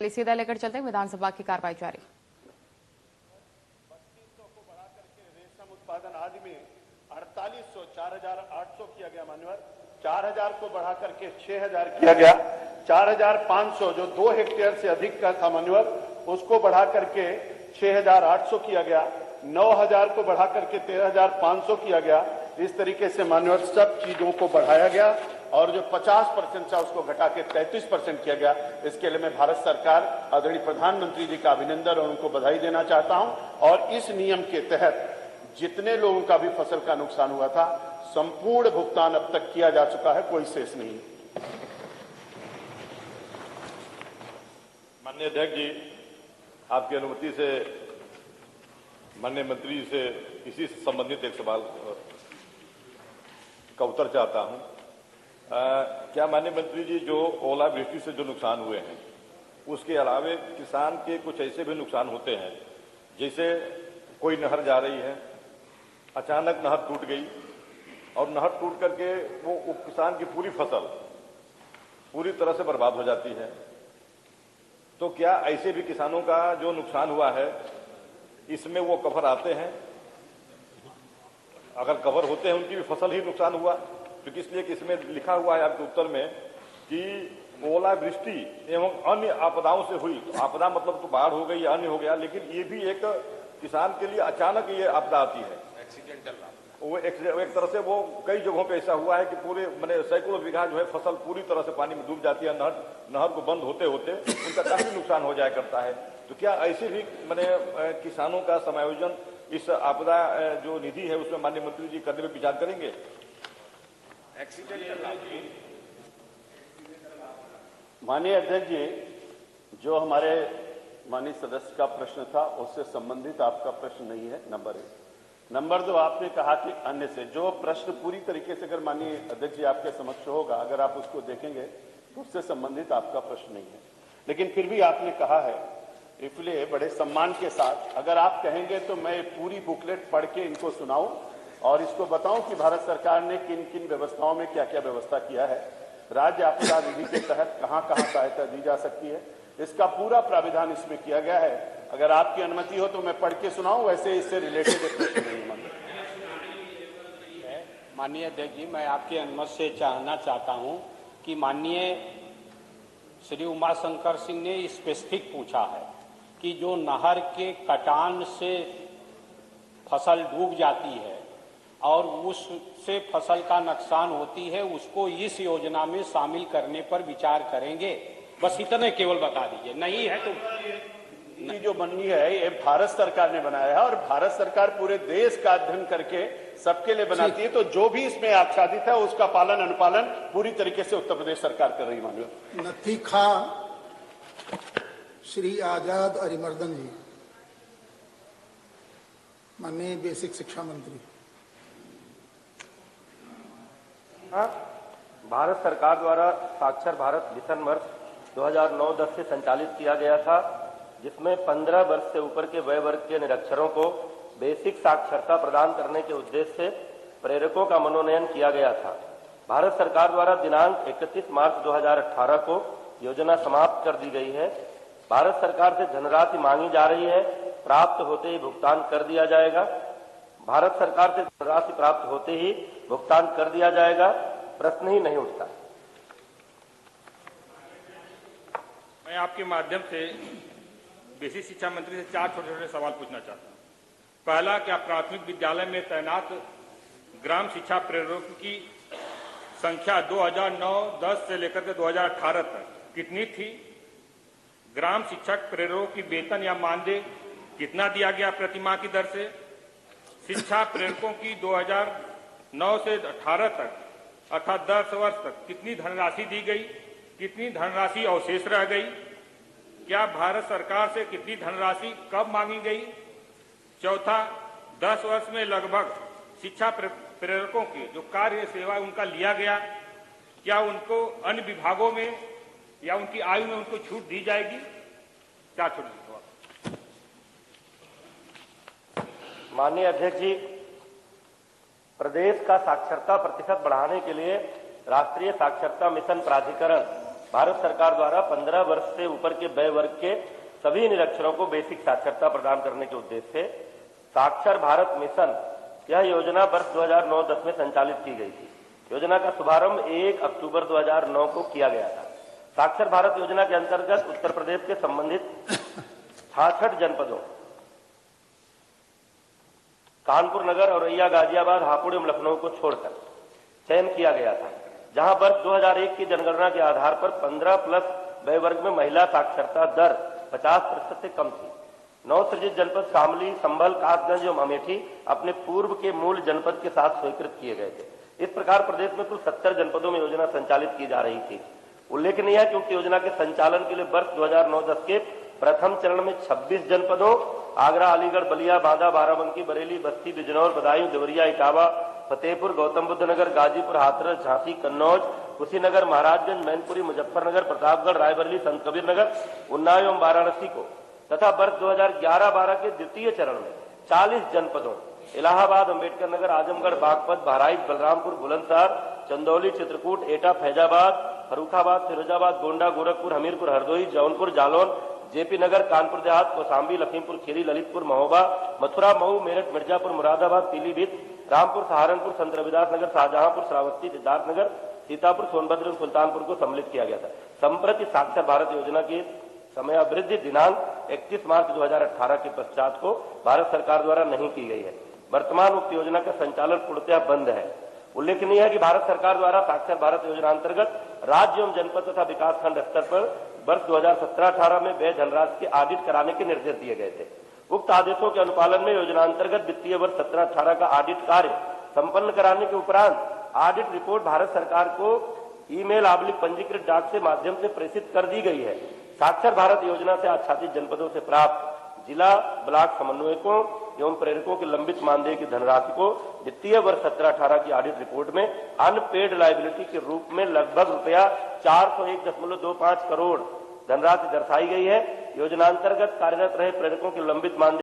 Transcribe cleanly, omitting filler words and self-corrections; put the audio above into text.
चलिए सीधा लेकर चलते हैं विधानसभा की कार्रवाई जारी। 3200 को बढ़ा करके रेशम उत्पादन आदि में 4800 4800 किया गया मान्यवर। 4000 को बढ़ा करके 6000 किया गया। 4500 जो 2 हेक्टेयर से अधिक का था मान्यवर, उसको बढ़ा करके 6800 किया गया। 9000 को बढ़ा करके 13500 किया गया। इस तरीके से मान्यवर सब चीजों को बढ़ाया गया और जो 50% था उसको घटा के 33% किया गया। इसके लिए मैं भारत सरकार आदरणीय प्रधानमंत्री जी का अभिनंदन और उनको बधाई देना चाहता हूं। और इस नियम के तहत जितने लोगों का भी फसल का नुकसान हुआ था, संपूर्ण भुगतान अब तक किया जा चुका है, कोई शेष नहीं। माननीय अध्यक्ष जी, आपकी अनुमति से माननीय मंत्री से इसी से संबंधित एक सवाल का उत्तर चाहता हूं। क्या माननीय मंत्री जी, जो ओलावृष्टि से जो नुकसान हुए हैं, उसके अलावे किसान के कुछ ऐसे भी नुकसान होते हैं, जैसे कोई नहर जा रही है, अचानक नहर टूट गई और नहर टूट करके वो किसान की पूरी फसल पूरी तरह से बर्बाद हो जाती है, तो क्या ऐसे भी किसानों का जो नुकसान हुआ है इसमें वो कवर आते हैं? अगर कवर होते हैं, उनकी भी फसल ही नुकसान हुआ, क्योंकि इसलिए कि इसमें लिखा हुआ है आपके उत्तर में कि ओलावृष्टि एवं अन्य आपदाओं से हुई। तो आपदा मतलब तो बाढ़ हो गई या अन्य हो गया, लेकिन ये भी एक किसान के लिए अचानक ये आपदा आती है, एक्सीडेंटल। वो एक तरह से वो कई जगहों पे ऐसा हुआ है कि पूरे मैंने सैकड़ों बीघा जो है फसल पूरी तरह से पानी में डूब जाती है। नहर को बंद होते होते उनका काफी नुकसान हो जाया करता है। तो क्या ऐसे भी मैंने किसानों का समायोजन इस आपदा जो निधि है उसमें माननीय मंत्री जी करने में विचार करेंगे? माननीय अध्यक्ष जी, जो हमारे माननीय सदस्य का प्रश्न था उससे संबंधित आपका प्रश्न नहीं है, नंबर 1। नंबर 2, आपने कहा कि अन्य से जो प्रश्न पूरी तरीके से अगर माननीय अध्यक्ष जी आपके समक्ष होगा, अगर आप उसको देखेंगे तो उससे संबंधित आपका प्रश्न नहीं है। लेकिन फिर भी आपने कहा है, इसलिए बड़े सम्मान के साथ अगर आप कहेंगे तो मैं पूरी बुकलेट पढ़ के इनको सुनाऊं और इसको बताऊं कि भारत सरकार ने किन किन व्यवस्थाओं में क्या क्या व्यवस्था किया है, राज्य आपदा निधि के तहत कहां कहां सहायता दी जा सकती है, इसका पूरा प्राविधान इसमें किया गया है। अगर आपकी अनुमति हो तो मैं पढ़ के सुनाऊं, वैसे इससे रिलेटेड प्रश्न नहीं है। माननीय अध्यक्ष जी, मैं आपकी अनुमति से जानना चाहता हूं कि माननीय श्री उमाशंकर सिंह ने स्पेसिफिक पूछा है कि जो नहर के कटान से फसल डूब जाती है और उससे फसल का नुकसान होती है, उसको इस योजना में शामिल करने पर विचार करेंगे? बस इतने केवल बता दीजिए। नहीं है तो ये जो बननी है ये भारत सरकार ने बनाया है और भारत सरकार पूरे देश का अध्ययन करके सबके लिए बनाती है। तो जो भी इसमें आच्छादित है उसका पालन अनुपालन पूरी तरीके से उत्तर प्रदेश सरकार कर रही है। माननीय नथीखा श्री आजाद अरिमर्दन जी, माननीय बेसिक शिक्षा मंत्री। भारत सरकार द्वारा साक्षर भारत मिशन वर्ष 2009-10 से संचालित किया गया था, जिसमें 15 वर्ष से ऊपर के वय वर्ग के निरक्षरों को बेसिक साक्षरता प्रदान करने के उद्देश्य से प्रेरकों का मनोनयन किया गया था। भारत सरकार द्वारा दिनांक 31 मार्च 2018 को योजना समाप्त कर दी गई है। भारत सरकार से धनराशि मांगी जा रही है, प्राप्त होते ही भुगतान कर दिया जाएगा। भारत सरकार से धनराशि प्राप्त होते ही भुगतान कर दिया जाएगा, प्रश्न ही नहीं उठता। मैं आपके माध्यम से बेसिक शिक्षा मंत्री से 4 छोटे छोटे सवाल पूछना चाहता हूँ। पहला, क्या प्राथमिक विद्यालय में तैनात ग्राम शिक्षा प्रेरकों की संख्या 2009-10 से लेकर के 2018 तक कितनी थी? ग्राम शिक्षक प्रेरकों की वेतन या मानदेय कितना दिया गया प्रतिमाह की दर से? शिक्षा प्रेरकों की 2009 से 18 तक अर्थात 10 वर्ष तक कितनी धनराशि दी गई, कितनी धनराशि अवशेष रह गई? क्या भारत सरकार से कितनी धनराशि कब मांगी गई? चौथा, 10 वर्ष में लगभग शिक्षा प्रेरकों की जो कार्य सेवा उनका लिया गया, क्या उनको अन्य विभागों में या उनकी आयु में उनको छूट दी जाएगी? 4 छोटे सवाल। माननीय अध्यक्ष जी, प्रदेश का साक्षरता प्रतिशत बढ़ाने के लिए राष्ट्रीय साक्षरता मिशन प्राधिकरण भारत सरकार द्वारा 15 वर्ष से ऊपर के वय वर्ग के सभी निरक्षरों को बेसिक साक्षरता प्रदान करने के उद्देश्य से साक्षर भारत मिशन यह योजना वर्ष 2009-10 में संचालित की गई थी। योजना का शुभारंभ 1 अक्टूबर 2009 को किया गया था। साक्षर भारत योजना के अंतर्गत उत्तर प्रदेश के संबंधित 66 जनपदों कानपुर नगर, औरैया, गाजियाबाद, हापुड़ एवं लखनऊ को छोड़कर चयन किया गया था, जहां वर्ष 2001 की जनगणना के आधार पर 15+ वय वर्ग में महिला साक्षरता दर 50% से कम थी। नवसृजित जनपद शामली, संभल, कासगंज एवं अमेठी अपने पूर्व के मूल जनपद के साथ स्वीकृत किए गए थे। इस प्रकार प्रदेश में कुल 70 जनपदों में योजना संचालित की जा रही थी। उल्लेखनीय है कि उक्त योजना के संचालन के लिए वर्ष 2009-10 के प्रथम चरण में 26 जनपदों आगरा, अलीगढ़, बलिया, बांदा, बाराबंकी, बरेली, बस्ती, बिजनौर, बदायूं, देवरिया, इटावा, फतेहपुर, गौतम बुद्ध नगर, गाजीपुर, हाथरस, झांसी, कन्नौज, कुशीनगर, महाराजगंज, मैनपुरी, मुजफ्फरनगर, प्रतापगढ़, रायबरेली, संत कबीर नगर, उन्नाव एवं वाराणसी को तथा वर्ष 2011-12 के द्वितीय चरण में 40 जनपदों इलाहाबाद, अम्बेडकर नगर, आजमगढ़, बागपत, बहराइच, बलरामपुर, बुलंदशहर, चंदौली, चित्रकूट, एटा, फैजाबाद, फर्रुखाबाद, फिरोजाबाद, गोंडा, गोरखपुर, हमीरपुर, हरदोई, जौनपुर, जालौन, जेपी नगर, कानपुर देहात, कौशाम्बी, लखीमपुर खीरी, ललितपुर, महोबा, मथुरा, मऊ, मेरठ, मिर्जापुर, मुरादाबाद, पीलीभीत, रामपुर, सहारनपुर, संत रविदास नगर, शाहजहांपुर, श्रावस्ती, सिद्धार्थनगर, सीतापुर, सोनभद्र, सुल्तानपुर को सम्मिलित किया गया था। संप्रति साक्षर भारत योजना की समयावधि दिनांक 31 मार्च 2018 के पश्चात को भारत सरकार द्वारा नहीं की गई है। वर्तमान उक्त योजना का संचालन पूर्णतः बंद है। उल्लेखनीय है कि भारत सरकार द्वारा साक्षर भारत योजना अंतर्गत राज्य एवं जनपद तथा विकासखंड स्तर पर वर्ष 2017-18 में व्यय धनराशि के ऑडिट कराने के निर्देश दिए गए थे। उक्त आदेशों के अनुपालन में योजना अंतर्गत वित्तीय वर्ष 17-18 का ऑडिट कार्य संपन्न कराने के उपरांत ऑडिट रिपोर्ट भारत सरकार को ईमेल/पंजीकृत डाक से माध्यम से प्रेषित कर दी गई है। साक्षर भारत योजना से आच्छादित जनपदों से प्राप्त जिला ब्लॉक समन्वयकों एवं प्रेरकों के लंबित मानदेय की धनराशि को वित्तीय वर्ष 17-18 की ऑडिट रिपोर्ट में अनपेड लायबिलिटी के रूप में लगभग रुपया 401.25 करोड़ धनराशि दर्शाई गई है। योजना अंतर्गत कार्यरत रहे प्रेरकों के लंबित मानदेय